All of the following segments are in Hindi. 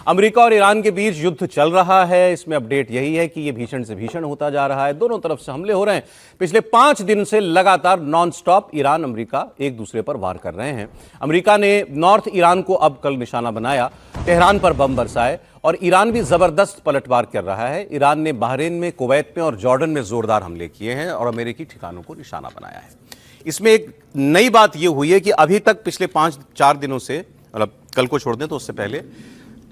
अमेरिका और ईरान के बीच युद्ध चल रहा है। इसमें अपडेट यही है कि यह भीषण से भीषण होता जा रहा है। दोनों तरफ से हमले हो रहे हैं। पिछले 5 दिन से लगातार नॉनस्टॉप ईरान अमेरिका एक दूसरे पर वार कर रहे हैं। अमेरिका ने नॉर्थ ईरान को अब कल निशाना बनाया, तेहरान पर बम बरसाए और ईरान भी जबरदस्त पलटवार कर रहा है। ईरान ने बहरीन में, कुवैत में और जॉर्डन में जोरदार हमले किए हैं और अमेरिकी ठिकानों को निशाना बनाया है। इसमें एक नई बात यह हुई है कि अभी तक पिछले 5-4 दिनों से, मतलब कल को छोड़ दें तो उससे पहले,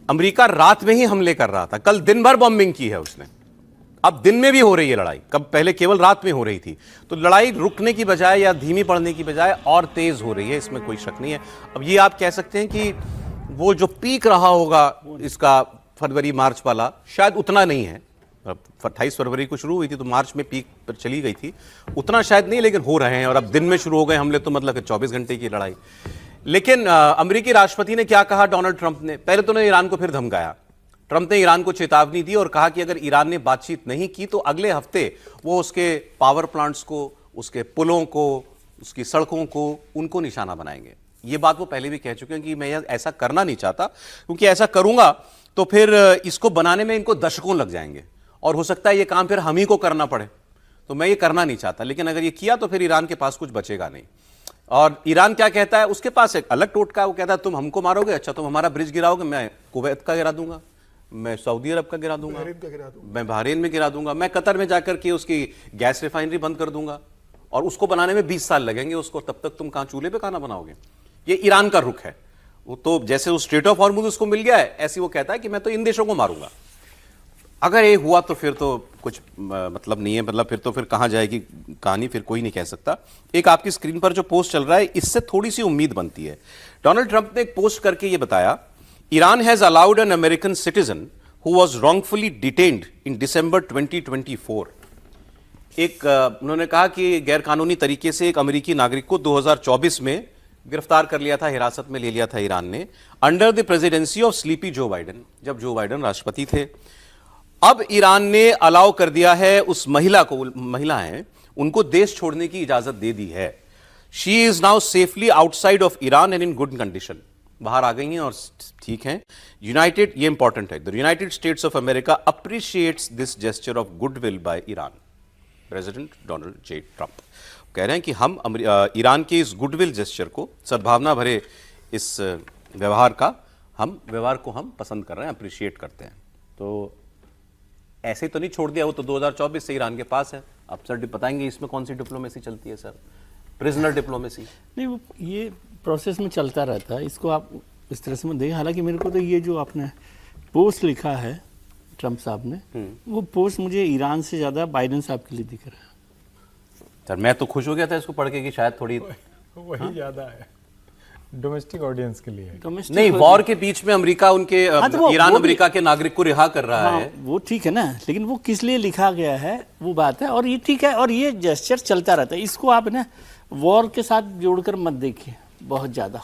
अमेरिका रात में ही हमले कर रहा था। कल दिन भर बॉम्बिंग की है उसने। अब दिन में भी हो रही है लड़ाई, कब पहले केवल रात में हो रही थी। तो लड़ाई रुकने की बजाय या धीमी पड़ने की बजाय और तेज हो रही है, इसमें कोई शक नहीं है। अब ये आप कह सकते हैं कि वो जो पीक रहा होगा इसका फरवरी मार्च वाला, शायद उतना नहीं है। 28 फरवरी को शुरू हुई थी तो मार्च में पीक पर चली गई थी, उतना शायद नहीं, लेकिन हो रहे हैं। और अब दिन में शुरू हो गए हमले, तो मतलब 24 घंटे की लड़ाई। लेकिन अमेरिकी राष्ट्रपति ने क्या कहा डोनाल्ड ट्रंप ने? पहले तो उन्होंने ईरान को फिर धमकाया। ट्रंप ने ईरान को चेतावनी दी और कहा कि अगर ईरान ने बातचीत नहीं की तो अगले हफ्ते वो उसके पावर प्लांट्स को, उसके पुलों को, उसकी सड़कों को, उनको निशाना बनाएंगे। ये बात वो पहले भी कह चुके हैं कि मैं ऐसा करना नहीं चाहता, क्योंकि ऐसा करूंगा तो फिर इसको बनाने में इनको दशकों लग जाएंगे और हो सकता है ये काम फिर हम ही को करना पड़े। तो मैं ये करना नहीं चाहता, लेकिन अगर ये किया तो फिर ईरान के पास कुछ बचेगा नहीं। और ईरान क्या कहता है? उसके पास एक अलग टोटका है। वो कहता है तुम हमको मारोगे, अच्छा तुम हमारा ब्रिज गिराओगे, मैं कुवैत का गिरा दूंगा, मैं सऊदी अरब का गिरा दूंगा, मैं बहरीन में गिरा दूंगा, मैं कतर में जाकर के उसकी गैस रिफाइनरी बंद कर दूंगा और उसको बनाने में 20 साल लगेंगे उसको, तब तक तुम कहां चूल्हे पे खाना बनाओगे। ये ईरान का रुख है। वो तो जैसे उस स्ट्रेट ऑफ हॉर्मुज़ उसको मिल गया है, ऐसे वो कहता है कि मैं तो इन देशों को मारूंगा। अगर ये हुआ तो फिर तो कुछ मतलब नहीं है, मतलब फिर तो फिर कहां जाएगी कहानी, फिर कोई नहीं कह सकता। एक आपकी स्क्रीन पर जो पोस्ट चल रहा है, इससे थोड़ी सी उम्मीद बनती है। डोनाल्ड ट्रंप ने एक पोस्ट करके ये बताया, Iran has allowed an American citizen who was wrongfully detained in December 2024। एक उन्होंने कहा कि गैरकानूनी तरीके से एक अमेरिकी नागरिक को 2024 में गिरफ्तार कर लिया था, हिरासत में ले लिया था ईरान ने, under the presidency of sleepy Joe Biden, जब जो बाइडेन राष्ट्रपति थे। अब ईरान ने अलाउ कर दिया है उस महिला को, महिला है, उनको देश छोड़ने की इजाजत दे दी है। She is now safely outside of Iran and in good condition. बाहर आ गई हैं और ठीक हैं। यूनाइटेड, ये इंपॉर्टेंट है, the United states of America appreciates this gesture of goodwill by Iran. President Donald J Trump कह रहे हैं कि हम ईरान के इस गुडविल जेस्चर को, सद्भावना भरे इस व्यवहार को हम पसंद कर रहे हैं, अप्रिशिएट करते हैं। तो ऐसे तो नहीं छोड़ दिया, वो तो 2024 से ईरान के पास है। आप सर बताएंगे इसमें कौन सी डिप्लोमेसी चलती है सर? Prisoner diplomacy? नहीं, वो ये प्रोसेस में चलता रहता है, इसको आप इस तरह से मत देखें। हालांकि मेरे को तो ये जो आपने पोस्ट लिखा है ट्रंप साहब ने, वो पोस्ट मुझे ईरान से ज़्यादा बाइडेन साहब के लिए दिख रहा है। सर मैं तो खुश हो गया था इसको पढ़ के कि शायद थोड़ी वही ज़्यादा है डोमेस्टिक ऑडियंस के लिए। नहीं, वॉर के बीच में अमेरिका उनके ईरान अमेरिका के नागरिक को रिहा कर रहा है। वो ठीक है ना, लेकिन वो किस लिए लिखा गया है वो बात है। और ये ठीक है, और ये जेस्चर चलता रहता है। इसको आप ना वॉर के साथ जोड़कर मत देखिए बहुत ज़्यादा।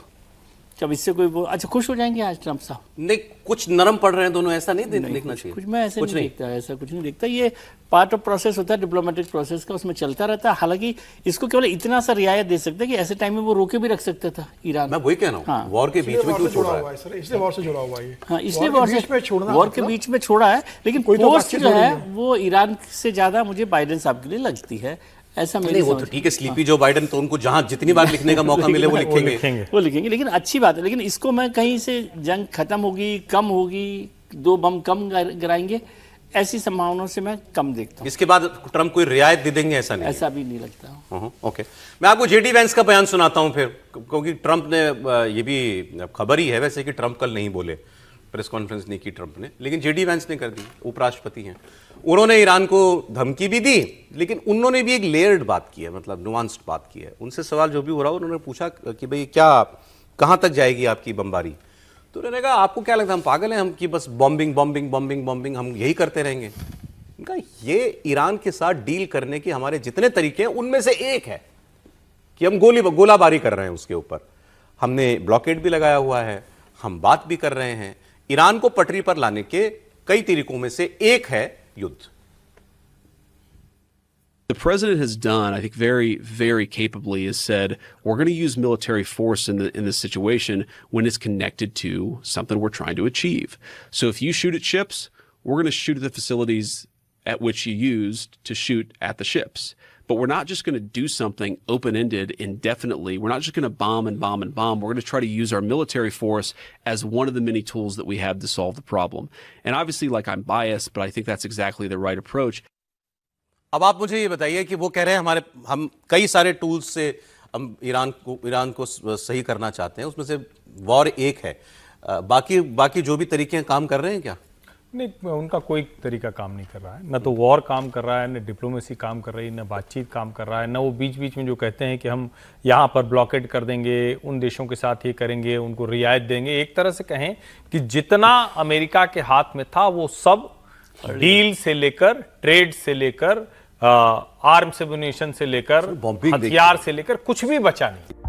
जब इससे कोई वो अच्छा खुश हो जाएंगे आज ट्रंप साहब? नहीं, कुछ नरम पड़ रहे हैं दोनों, ऐसा नहीं देखना चाहिए। कुछ मैं ऐसे नहीं देखता, ऐसा कुछ नहीं देखता। ये पार्ट ऑफ प्रोसेस होता है डिप्लोमेटिक प्रोसेस का, उसमें चलता रहता है। हालांकि इसको केवल इतना सा रियायत दे सकते हैं कि ऐसे टाइम में वो रोके भी रख सकता था ईरान। मैं वही कह रहा हूँ, हाँ। वॉर के बीच में क्यों छोड़ा है? इसलिए वॉर से जुड़ा हुआ है। हाँ, इसलिए वॉर के बीच में छोड़ा है। लेकिन पोस्ट जो है वो ईरान से ज्यादा मुझे बाइडेन साहब के लिए लगती है, ऐसा नहीं। वो तो ठीक है, स्लीपी जो बाइडेन, तो उनको जहां जितनी बार लिखने का मौका मिले वो लिखेंगे। लेकिन अच्छी बात है। लेकिन इसको मैं कहीं से जंग खत्म होगी, कम होगी, 2 बम कम गिराएंगे, ऐसी संभावनाओं से मैं कम देखता हूँ। इसके बाद ट्रंप कोई रियायत दे देंगे, ऐसा नहीं, ऐसा भी नहीं लगता। ओके, मैं आपको जेडी वैंस का बयान सुनाता हूं फिर, क्योंकि ट्रंप ने, ये भी खबर ही है वैसे कि ट्रंप कल नहीं बोले, प्रेस कॉन्फ्रेंस नहीं की ट्रंप ने, लेकिन जेडी वैंस ने कर दी, उपराष्ट्रपति हैं। उन्होंने ईरान को धमकी भी दी, लेकिन उन्होंने भी एक लेयर्ड बात की है, मतलब नुआंस्ड बात की है। उनसे सवाल जो भी हो रहा, उन्होंने पूछा कि भाई क्या, कहां तक जाएगी आपकी बमबारी? तो उन्होंने कहा आपको क्या लगता है हम पागल हैं, हम कि बस बॉम्बिंग बॉम्बिंग बॉम्बिंग बॉम्बिंग हम यही करते रहेंगे? उनका ये ईरान के साथ डील करने के हमारे जितने तरीके हैं उनमें से एक है कि हम गोलाबारी कर रहे हैं उसके ऊपर। हमने ब्लॉकेड भी लगाया हुआ है, हम बात भी कर रहे हैं। ईरान को पटरी पर लाने के कई तरीकों में से एक है युद्ध। the president has done, I think, very, very capably, is said we're going to use military force in this situation when it's connected to something we're trying to achieve. So if you shoot at ships, we're going to shoot at the facilities at which you used to shoot at the ships. But we're not just going to do something open-ended indefinitely. We're not just going to bomb and bomb and bomb. We're going to try to use our military force as one of the many tools that we have to solve the problem. And obviously, like, I'm biased, but I think that's exactly the right approach. अब आप मुझे ये बताइए कि वो कह रहे हैं हम कई सारे टूल्स से हम ईरान को सही करना चाहते हैं, उसमें से वॉर एक है, बाकी जो भी तरीके हैं काम कर रहे हैं क्या? नहीं, उनका कोई तरीका काम नहीं कर रहा है। न तो वॉर काम कर रहा है, न डिप्लोमेसी काम कर रही है, न बातचीत काम कर रहा है, न वो बीच बीच में जो कहते हैं कि हम यहाँ पर ब्लॉकेड कर देंगे, उन देशों के साथ ये करेंगे, उनको रियायत देंगे। एक तरह से कहें कि जितना अमेरिका के हाथ में था वो सब डील से लेकर, ट्रेड से लेकर, आर्म्स एम्युनिशन से लेकर, हथियार से लेकर कुछ भी बचा नहीं।